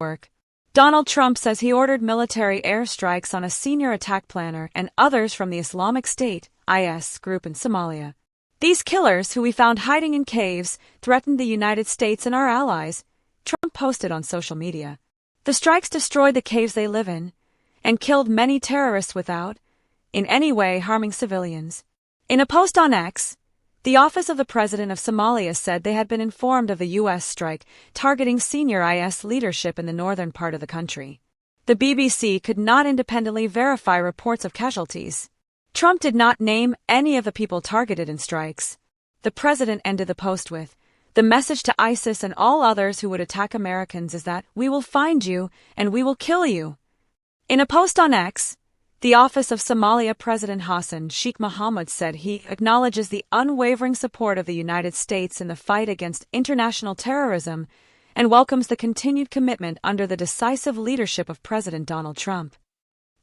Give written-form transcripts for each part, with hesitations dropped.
work. Donald Trump says he ordered military airstrikes on a senior attack planner and others from the Islamic State (IS) group in Somalia. These killers, who we found hiding in caves, threatened the United States and our allies, Trump posted on social media. The strikes destroyed the caves they live in and killed many terrorists without, in any way, harming civilians. In a post on X, the Office of the President of Somalia said they had been informed of the U.S. strike targeting senior IS leadership in the northern part of the country. The BBC could not independently verify reports of casualties. Trump did not name any of the people targeted in strikes. The president ended the post with, "The message to ISIS and all others who would attack Americans is that we will find you and we will kill you." In a post on X, the Office of Somalia President Hassan Sheikh Mohamud said he acknowledges the unwavering support of the United States in the fight against international terrorism and welcomes the continued commitment under the decisive leadership of President Donald Trump.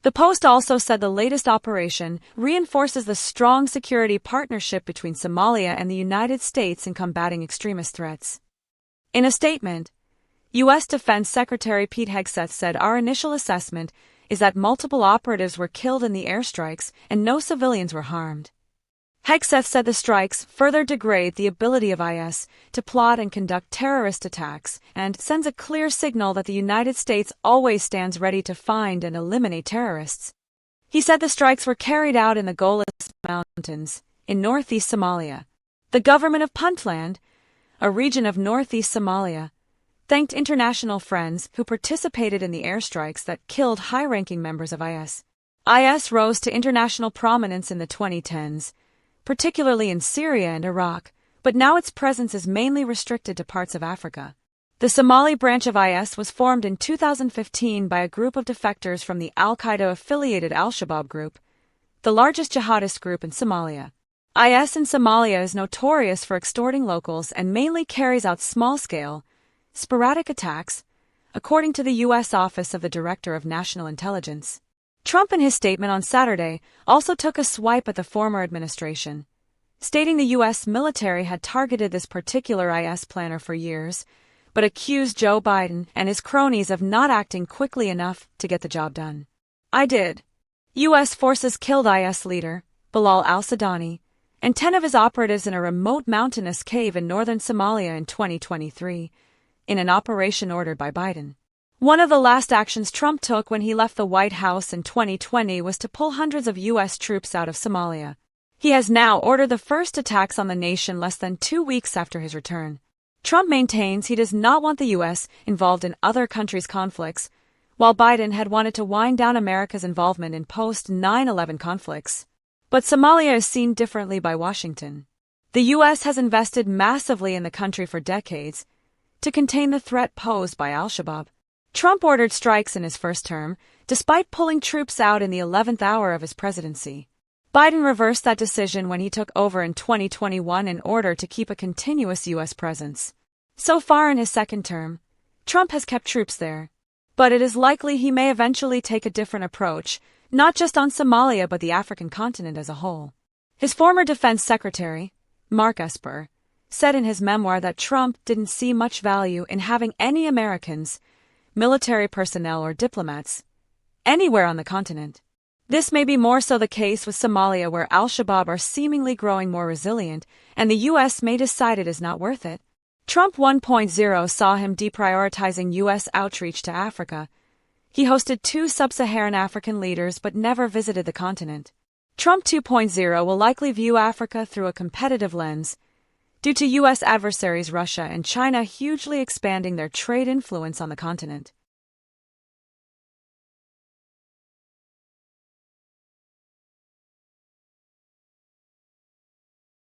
The post also said the latest operation reinforces the strong security partnership between Somalia and the United States in combating extremist threats. In a statement, U.S. Defense Secretary Pete Hegseth said our initial assessment is that multiple operatives were killed in the airstrikes and no civilians were harmed. Hegseth said the strikes further degrade the ability of IS to plot and conduct terrorist attacks and sends a clear signal that the United States always stands ready to find and eliminate terrorists. He said the strikes were carried out in the Golis Mountains in northeast Somalia. The government of Puntland, a region of northeast Somalia, thanked international friends who participated in the airstrikes that killed high-ranking members of IS. IS rose to international prominence in the 2010s, particularly in Syria and Iraq, but now its presence is mainly restricted to parts of Africa. The Somali branch of IS was formed in 2015 by a group of defectors from the Al-Qaeda-affiliated Al-Shabaab group, the largest jihadist group in Somalia. IS in Somalia is notorious for extorting locals and mainly carries out small-scale, sporadic attacks, according to the U.S. Office of the Director of National Intelligence. Trump, in his statement on Saturday, also took a swipe at the former administration, stating the U.S. military had targeted this particular IS planner for years, but accused Joe Biden and his cronies of not acting quickly enough to get the job done. "I did. U.S. forces killed IS leader, Bilal al-Sudani, and 10 of his operatives in a remote mountainous cave in northern Somalia in 2023, in an operation ordered by Biden. One of the last actions Trump took when he left the White House in 2020 was to pull hundreds of U.S. troops out of Somalia. He has now ordered the first attacks on the nation less than 2 weeks after his return. Trump maintains he does not want the U.S. involved in other countries' conflicts, while Biden had wanted to wind down America's involvement in post-9/11 conflicts. But Somalia is seen differently by Washington. The U.S. has invested massively in the country for decades to contain the threat posed by Al-Shabaab. Trump ordered strikes in his first term, despite pulling troops out in the 11th hour of his presidency. Biden reversed that decision when he took over in 2021 in order to keep a continuous U.S. presence. So far in his second term, Trump has kept troops there. But it is likely he may eventually take a different approach, not just on Somalia but the African continent as a whole. His former defense secretary, Mark Esper, said in his memoir that Trump didn't see much value in having any Americans, military personnel or diplomats, anywhere on the continent. This may be more so the case with Somalia, where Al-Shabaab are seemingly growing more resilient, and the U.S. may decide it is not worth it. Trump 1.0 saw him deprioritizing U.S. outreach to Africa. He hosted 2 sub-Saharan African leaders but never visited the continent. Trump 2.0 will likely view Africa through a competitive lens, due to U.S. adversaries Russia and China hugely expanding their trade influence on the continent.